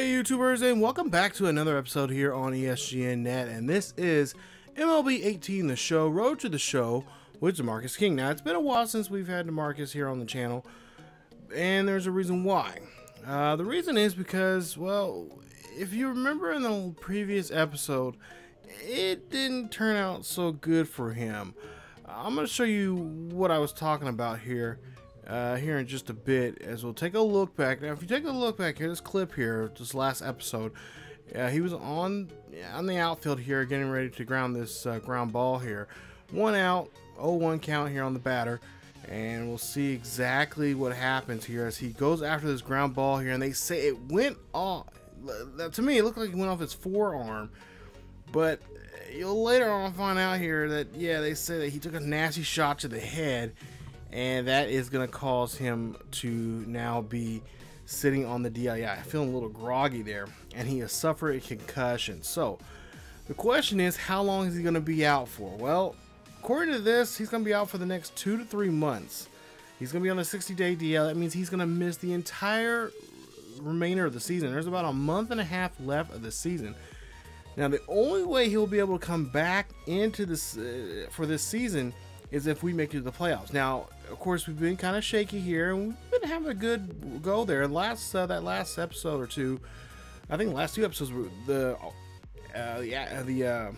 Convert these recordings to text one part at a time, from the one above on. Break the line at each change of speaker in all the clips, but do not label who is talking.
Hey YouTubers, and welcome back to another episode here on ESGNet, and this is MLB 18, the show, Road to the Show with DeMarcus King. Now, it's been a while since we've had DeMarcus here on the channel, and there's a reason why. The reason is because, well, if you remember in the previous episode, it didn't turn out so good for him. I'm going to show you what I was talking about here in just a bit, as we'll take a look back. Now, if you take a look back here, this clip here, this last episode, he was on the outfield here, getting ready to ground this ground ball here. 1 out, 0-1 count here on the batter, and we'll see exactly what happens here as he goes after this ground ball here. And they say it went off. To me, it looked like it went off his forearm, but you'll later on find out here that, yeah, they say that he took a nasty shot to the head, and that is going to cause him to now be sitting on the DII, feeling a little groggy there, and he has suffered a concussion. So the question is, how long is he going to be out for? Well, according to this, he's going to be out for the next 2 to 3 months. He's going to be on a 60-day DL. That means he's going to miss the entire remainder of the season. There's about a month and a half left of the season. Now, the only way he'll be able to come back into this for this season is if we make it to the playoffs. Now, of course, we've been kind of shaky here, and we've been having a good go there. That last episode or two, I think the last 2 episodes, were the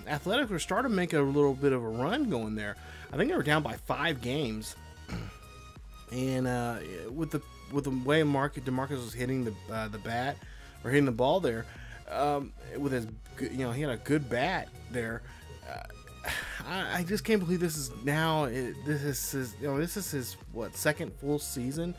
Athletics were starting to make a little bit of a run going there. I think they were down by 5 games, and with the way DeMarcus was hitting the bat, or hitting the ball there, with his, he had a good bat there. I just can't believe this is now. This is his what, second full season,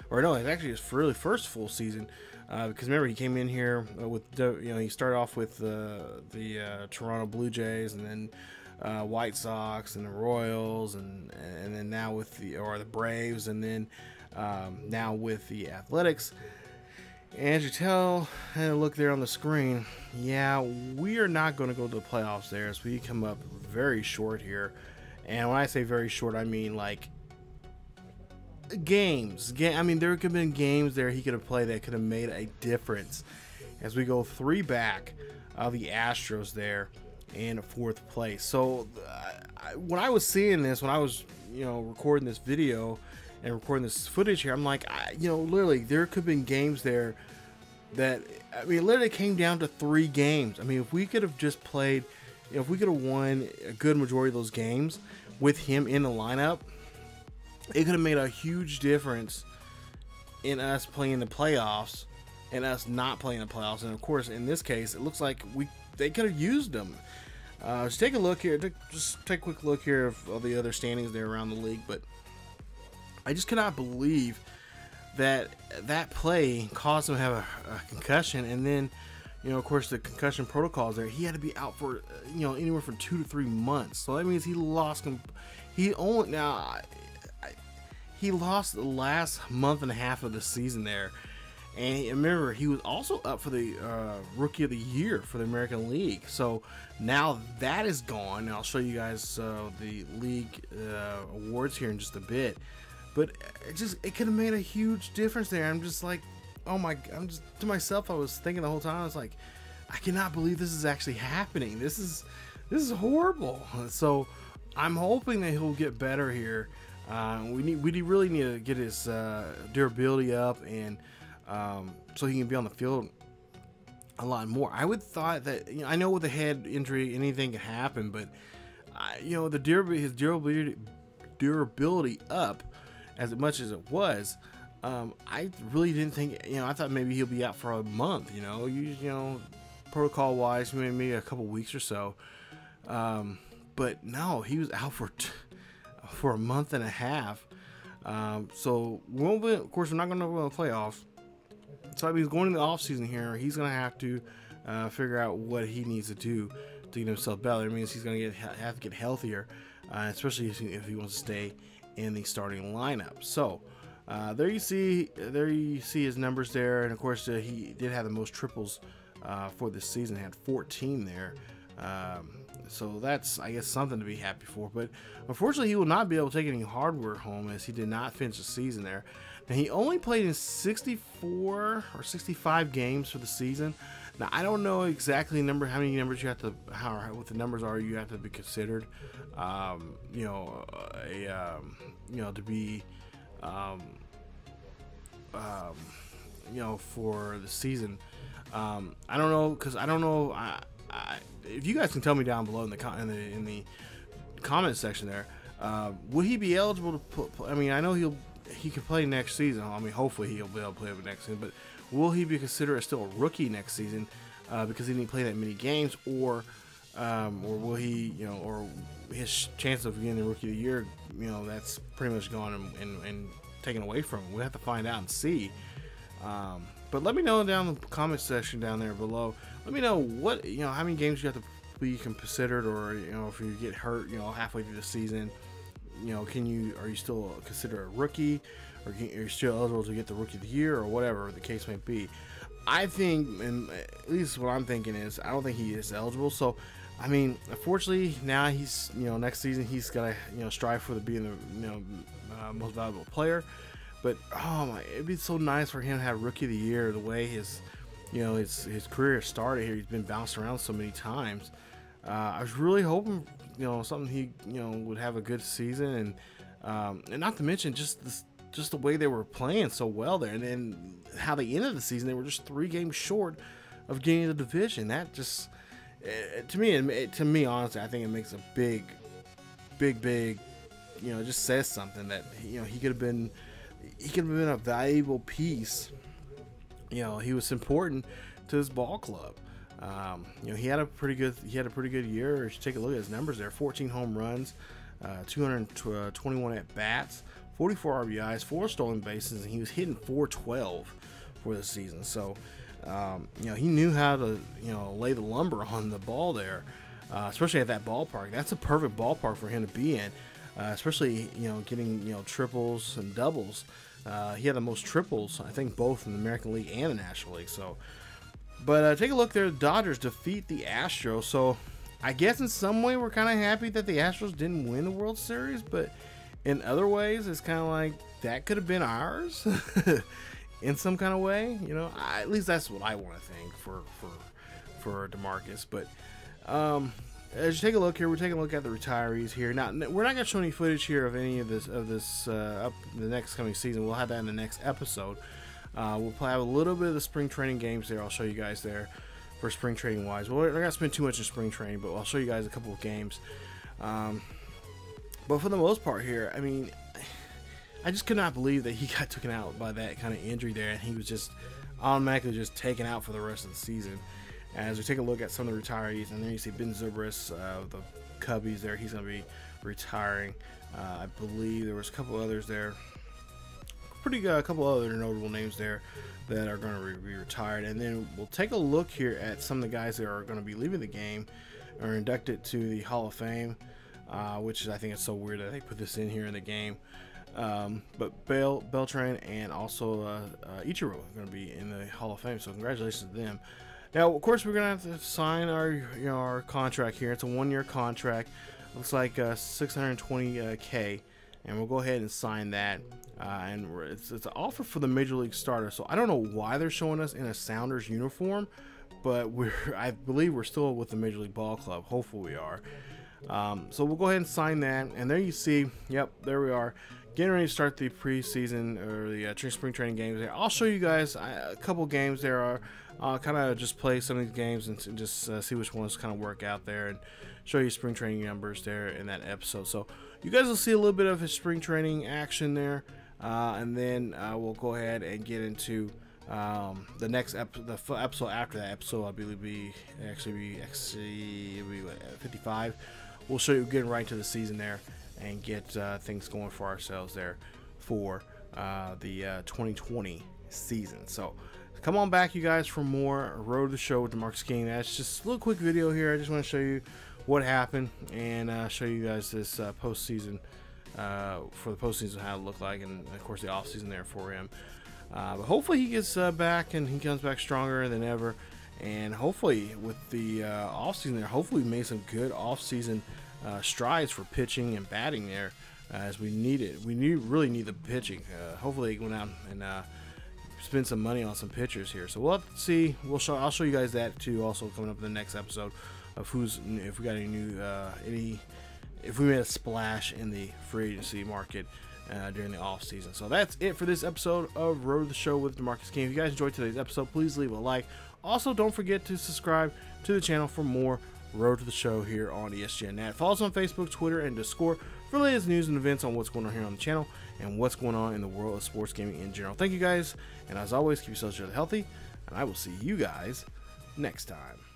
or no, it's actually his really first full season. Because remember, he came in here with he started off with the Toronto Blue Jays, and then White Sox, and the Royals, and then now with the Braves, and then now with the Athletics. And as you tell, and look there on the screen, yeah, we are not going to go to the playoffs there, as we come up very short here. And when I say very short, I mean like games. I mean, there could have been games there he could have played that could have made a difference, as we go 3 back of the Astros there in 4th place. So when I was seeing this, when I was recording this video and recording this footage here, I'm like, literally, there could have been games there that, I mean, it literally came down to 3 games. I mean, if we could have just played, if we could have won a good majority of those games with him in the lineup, it could have made a huge difference in us playing the playoffs and us not playing the playoffs. And of course, in this case, it looks like they could have used them. Just take a look here. Just take a quick look here of all the other standings there around the league, but I just cannot believe that play caused him to have a concussion, and then, of course, the concussion protocols there. He had to be out for, anywhere from 2 to 3 months. So that means he lost. He lost the last month and a half of the season there. And remember, he was also up for the Rookie of the Year for the American League. So now that is gone. And I'll show you guys the league awards here in just a bit. But it could have made a huge difference there. I'm just like, oh my, to myself, I was thinking the whole time, I was like, I cannot believe this is actually happening. This is horrible. So I'm hoping that he'll get better here. We really need to get his durability up, and so he can be on the field a lot more. I would thought that, I know with a head injury anything can happen, but his durability up as much as it was, I really didn't think, I thought maybe he'll be out for a month, protocol wise, maybe a couple weeks or so, but no, he was out for a month and a half. So of course, we're not going to go to the playoffs, so he's going into the off season here. He's going to have to figure out what he needs to do to get himself better. It means he's going to have to get healthier, especially if he wants to stay in the starting lineup. So there you see his numbers there, and of course he did have the most triples for this season. He had 14 there. So that's, I guess, something to be happy for. But unfortunately, he will not be able to take any hardware home, as he did not finish the season there. Now, he only played in 64 or 65 games for the season. Now, I don't know exactly how many numbers you have to, what the numbers are you have to be considered, you know, you know, to be, you know, for the season. I don't know, because I don't know. If you guys can tell me down below in the comment section there, would he be eligible to play? I mean, I know he can play next season. I mean, hopefully he'll be able to play next season. But will he be considered still a rookie next season because he didn't play that many games, or will he, you know, or his chance of getting the rookie of the year, you know, that's pretty much gone and taken away from him? We'll have to find out and see. But let me know down in the comment section down there below. Let me know what, you know, how many games you have to be considered, or, you know, if you get hurt, you know, halfway through the season, you know, are you still considered a rookie, or are you still eligible to get the rookie of the year, or whatever the case may be? I think, and at least what I'm thinking is, I don't think he is eligible. So, I mean, unfortunately, now he's, you know, next season he's got to, you know, strive for being the, you know, most valuable player. But oh my, it'd be so nice for him to have rookie of the year. The way his, you know, his career started here, he's been bounced around so many times. I was really hoping, you know, something he, you know, would have a good season, and not to mention just the way they were playing so well there, and then how they ended the season. They were just 3 games short of getting the division. That just, to me, honestly, I think it makes a big, you know, it just says something that, you know, he could have been a valuable piece. You know, he was important to his ball club. You know, he had a pretty good year. You should take a look at his numbers there: 14 home runs, 221 at bats, 44 RBIs, 4 stolen bases, and he was hitting .412 for the season. So, you know, he knew how to, you know, lay the lumber on the ball there, especially at that ballpark. That's a perfect ballpark for him to be in, especially, you know, getting, you know, triples and doubles. He had the most triples, I think, both in the American League and the National League. So, but take a look there. The Dodgers defeat the Astros. So, I guess in some way we're kind of happy that the Astros didn't win the World Series, but in other ways, it's kind of like that could have been ours in some kind of way. You know, at least that's what I want to think for DeMarcus. But as you take a look here, we're taking a look at the retirees here. Now, we're not going to show any footage here of any of this up the next coming season. We'll have that in the next episode. We'll have a little bit of the spring training games there. I'll show you guys there for spring training wise. Well, we're not going to spend too much in spring training, but I'll show you guys a couple of games. But for the most part here, I mean, I just could not believe that he got taken out by that kind of injury there, and he was just automatically just taken out for the rest of the season. As we take a look at some of the retirees, and then you see Ben Zobrist, the Cubbies there, he's going to be retiring. I believe there was a couple others there, a couple other notable names there that are going to be retired. And then we'll take a look here at some of the guys that are going to be leaving the game or inducted to the Hall of Fame, which is, I think it's so weird that they put this in here in the game. But Beltran and also Ichiro are going to be in the Hall of Fame, so congratulations to them. Now, of course, we're going to have to sign our contract here. It's a 1-year contract. Looks like $620K, and we'll go ahead and sign that. And it's an offer for the Major League starter. So I don't know why they're showing us in a Sounders uniform, but I believe we're still with the Major League Ball Club. Hopefully we are. So we'll go ahead and sign that. And there you see, yep, there we are, getting ready to start the preseason or the spring training games there. I'll show you guys a couple games there. I'll kind of just play some of these games and just see which ones kind of work out there, and show you spring training numbers there in that episode. So you guys will see a little bit of his spring training action there, and then we'll go ahead and get into the next episode after that episode. I believe be 55. We'll show you getting right to the season there and get things going for ourselves there for the 2020 season. So come on back, you guys, for more Road to the Show with DeMarcus King. That's just a little quick video here. I just want to show you what happened and show you guys this postseason, for the postseason, how it looked like, and of course the offseason there for him. But hopefully he gets back and he comes back stronger than ever. And hopefully with the offseason there, hopefully we made some good offseason strides for pitching and batting there as we need it. We really need the pitching. Hopefully, they go out and spend some money on some pitchers here. So we'll have to see. I'll show you guys that too. Also coming up in the next episode of if we got any new if we made a splash in the free agency market during the off season. So that's it for this episode of Road to the Show with DeMarcus King. If you guys enjoyed today's episode, please leave a like. Also, don't forget to subscribe to the channel for more Road to the Show here on ESGNet. Follow us on Facebook, Twitter, and Discord for the latest news and events on what's going on here on the channel and what's going on in the world of sports gaming in general. Thank you guys, and as always, keep yourselves healthy, and I will see you guys next time.